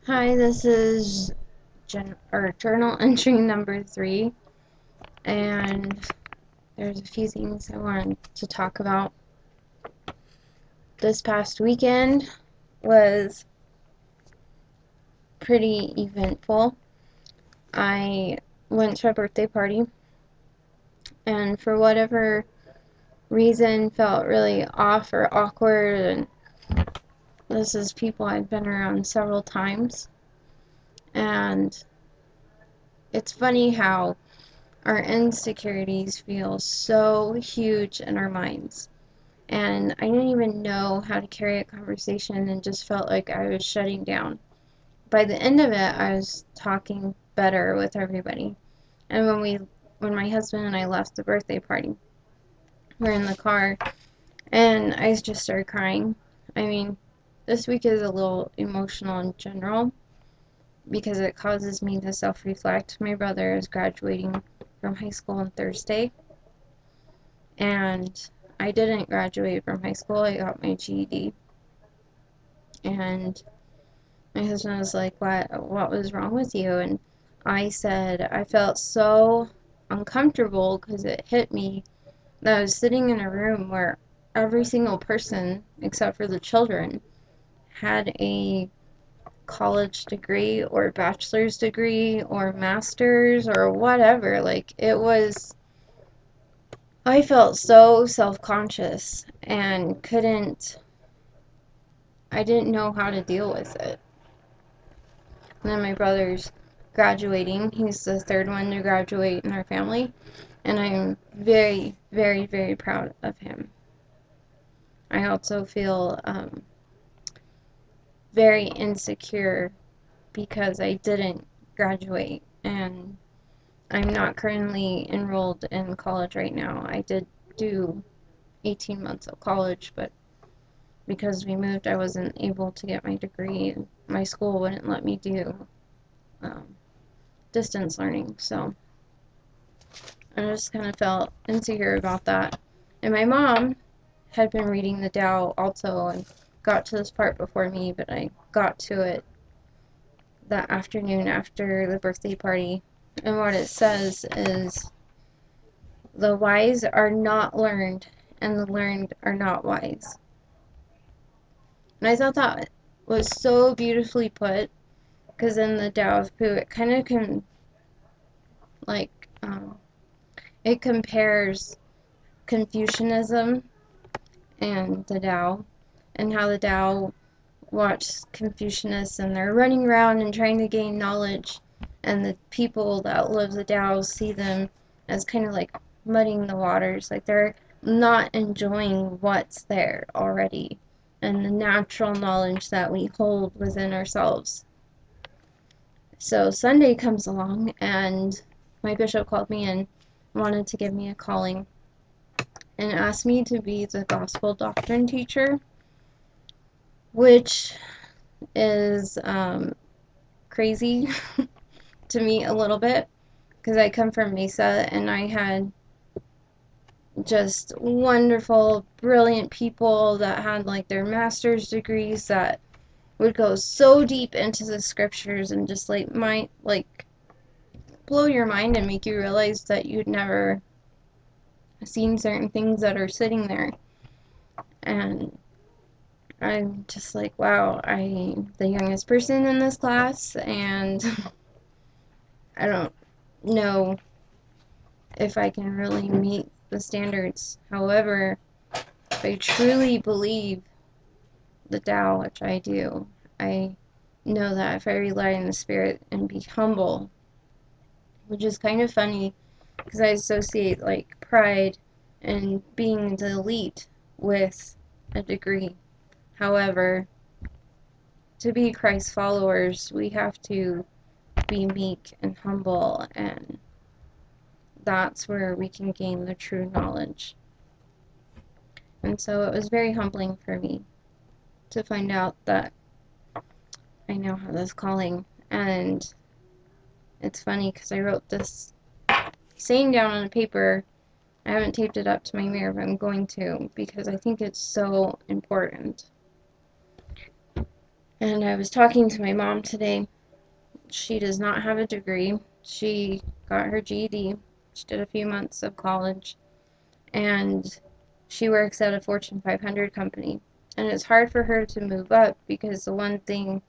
Hi, this is journal entry number 3, and there's a few things I wanted to talk about. This past weekend was pretty eventful. I went to a birthday party, and for whatever reason felt really off or awkward, and this is people I'd been around several times, and it's funny how our insecurities feel so huge in our minds. And I didn't even know how to carry a conversation and just felt like I was shutting down. By the end of it, I was talking better with everybody. And when my husband and I left the birthday party, we're in the car and I just started crying. I mean, this week is a little emotional in general because it causes me to self-reflect. My brother is graduating from high school on Thursday, and I didn't graduate from high school. I got my GED. And my husband was like, what was wrong with you? And I said, I felt so uncomfortable because it hit me that I was sitting in a room where every single person, except for the children, had a college degree or bachelor's degree or master's or whatever. Like, I felt so self-conscious and I didn't know how to deal with it. And then my brother's graduating. He's the third one to graduate in our family, and I'm very, very, very proud of him. I also feel very insecure because I didn't graduate, and I'm not currently enrolled in college right now. I did do 18 months of college, but because we moved, I wasn't able to get my degree, and my school wouldn't let me do um, distance learning, so I just kind of felt insecure about that. And my mom had been reading the Tao also and got to this part before me, but I got to it that afternoon after the birthday party. And what it says is, the wise are not learned, and the learned are not wise. And I thought that was so beautifully put, because in the Tao of Pooh, it kind of like, it compares Confucianism and the Tao, and how the Tao watched Confucianists and they're running around and trying to gain knowledge, and the people that live the Tao see them as kind of like muddying the waters, like they're not enjoying what's there already and the natural knowledge that we hold within ourselves. So Sunday comes along, and my bishop called me and wanted to give me a calling and asked me to be the gospel doctrine teacher, which is crazy to me a little bit because I come from Mesa and I had just wonderful, brilliant people that had like their master's degrees that would go so deep into the scriptures and just like blow your mind and make you realize that you'd never seen certain things that are sitting there. And I'm just like, wow, I'm the youngest person in this class, and I don't know if I can really meet the standards. However, if I truly believe the Tao, which I do, I know that if I rely on the Spirit and be humble, which is kind of funny because I associate like pride and being the elite with a degree. However, to be Christ followers, we have to be meek and humble, and that's where we can gain the true knowledge. And so it was very humbling for me to find out that I now have this calling. And it's funny because I wrote this saying down on a paper. I haven't taped it up to my mirror, but I'm going to because I think it's so important. And I was talking to my mom today. She does not have a degree. She got her GED. She did a few months of college. And she works at a Fortune 500 company. And it's hard for her to move up because the one thing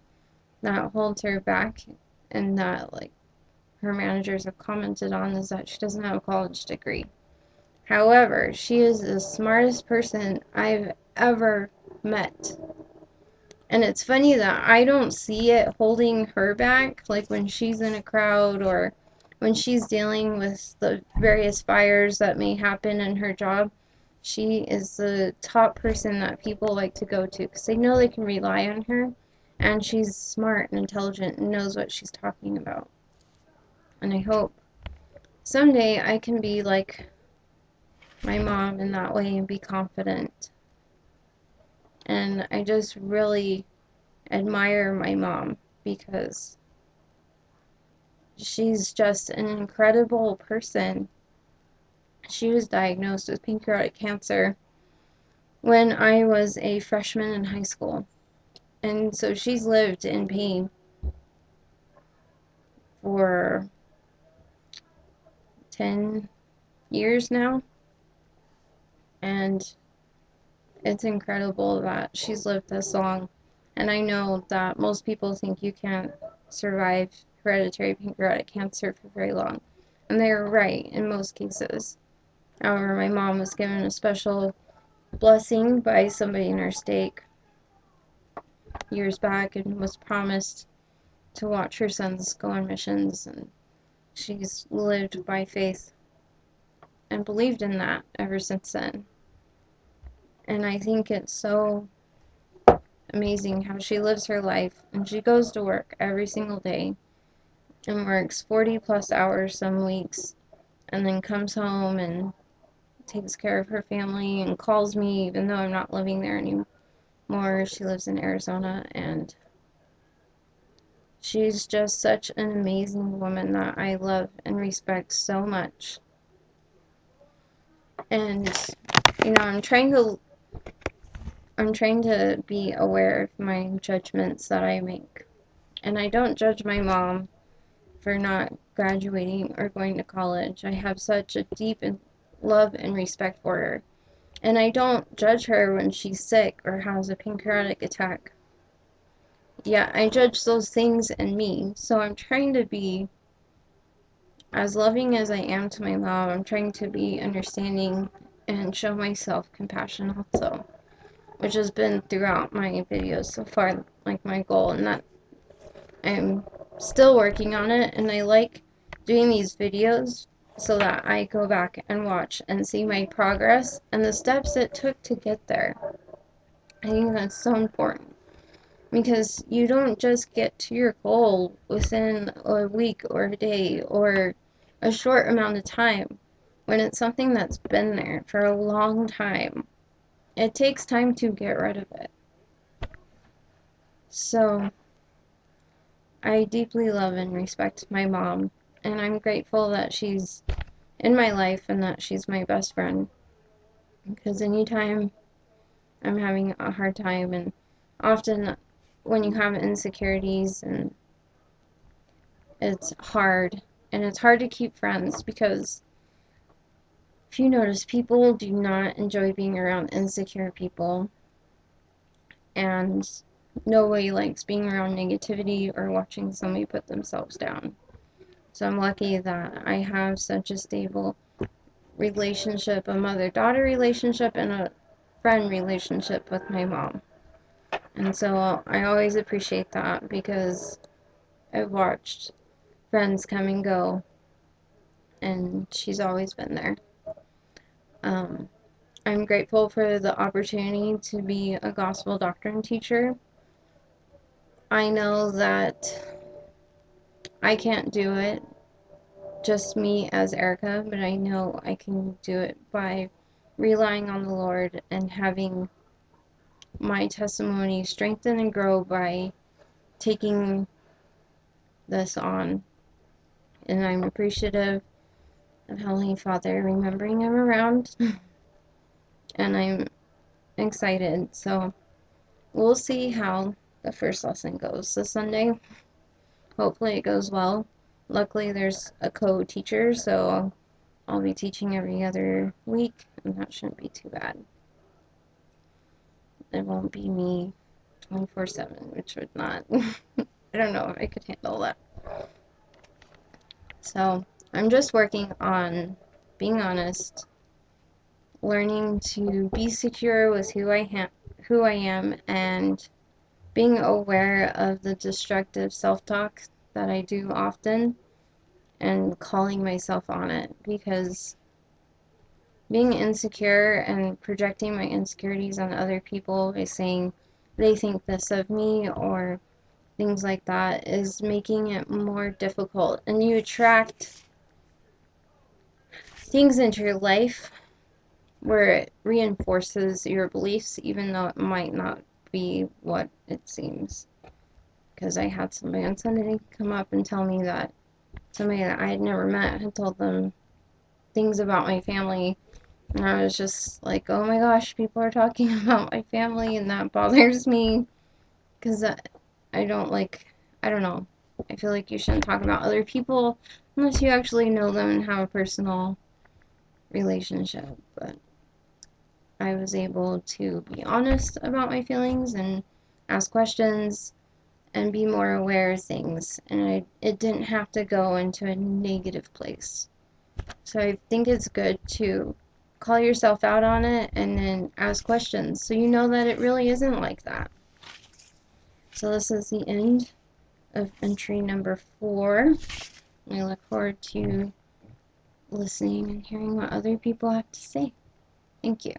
that holds her back and that, like, her managers have commented on is that she doesn't have a college degree. However, she is the smartest person I've ever met. And it's funny that I don't see it holding her back, like when she's in a crowd or when she's dealing with the various fires that may happen in her job. She is the top person that people like to go to because they know they can rely on her, and she's smart and intelligent and knows what she's talking about. And I hope someday I can be like my mom in that way and be confident. And I just really admire my mom because she's just an incredible person. She was diagnosed with pancreatic cancer when I was a freshman in high school. And so she's lived in pain for 10 years now. And it's incredible that she's lived this long. And I know that most people think you can't survive hereditary pancreatic cancer for very long. And they're right in most cases. However, my mom was given a special blessing by somebody in our stake years back and was promised to watch her sons go on missions. And she's lived by faith and believed in that ever since then. And I think it's so amazing how she lives her life, and she goes to work every single day and works 40 plus hours some weeks, and then comes home and takes care of her family and calls me even though I'm not living there anymore. She lives in Arizona, and she's just such an amazing woman that I love and respect so much. And I'm trying to be aware of my judgments that I make. And I don't judge my mom for not graduating or going to college. I have such a deep love and respect for her. And I don't judge her when she's sick or has a pancreatic attack. Yeah, I judge those things in me. So I'm trying to be as loving as I am to my mom. I'm trying to be understanding and show myself compassion also, which has been throughout my videos so far, like my goal, and that I'm still working on it. And I like doing these videos so that I go back and watch and see my progress and the steps it took to get there. I think that's so important because you don't just get to your goal within a week or a day or a short amount of time when it's something that's been there for a long time. It takes time to get rid of it. So I deeply love and respect my mom, and I'm grateful that she's in my life and that she's my best friend. Because anytime I'm having a hard time, and often when you have insecurities, and it's hard to keep friends because if you notice, people do not enjoy being around insecure people, and nobody likes being around negativity or watching somebody put themselves down. So I'm lucky that I have such a stable relationship, a mother-daughter relationship, and a friend relationship with my mom. And so I always appreciate that because I've watched friends come and go, and she's always been there. I'm grateful for the opportunity to be a gospel doctrine teacher. I know that I can't do it, just me as Erica, but I know I can do it by relying on the Lord and having my testimony strengthen and grow by taking this on. And I'm appreciative of Heavenly Father remembering I'm around, and I'm excited. So we'll see how the first lesson goes this Sunday. Hopefully it goes well. Luckily there's a co-teacher, so I'll be teaching every other week, and that shouldn't be too bad. It won't be me 24/7, which would not, I don't know if I could handle that. So I'm just working on being honest, learning to be secure with who I am, and being aware of the destructive self-talk that I do often, and calling myself on it, because being insecure and projecting my insecurities on other people by saying they think this of me or things like that is making it more difficult, and you attract things into your life where it reinforces your beliefs even though it might not be what it seems. Because I had somebody on Sunday come up and tell me that somebody that I had never met had told them things about my family, and I was just like, oh my gosh, people are talking about my family, and that bothers me, because I don't like, I don't know, I feel like you shouldn't talk about other people unless you actually know them and have a personal relationship. But I was able to be honest about my feelings and ask questions and be more aware of things, and it didn't have to go into a negative place. So I think it's good to call yourself out on it and then ask questions so you know that it really isn't like that. So this is the end of entry number 4. I look forward to listening and hearing what other people have to say. Thank you.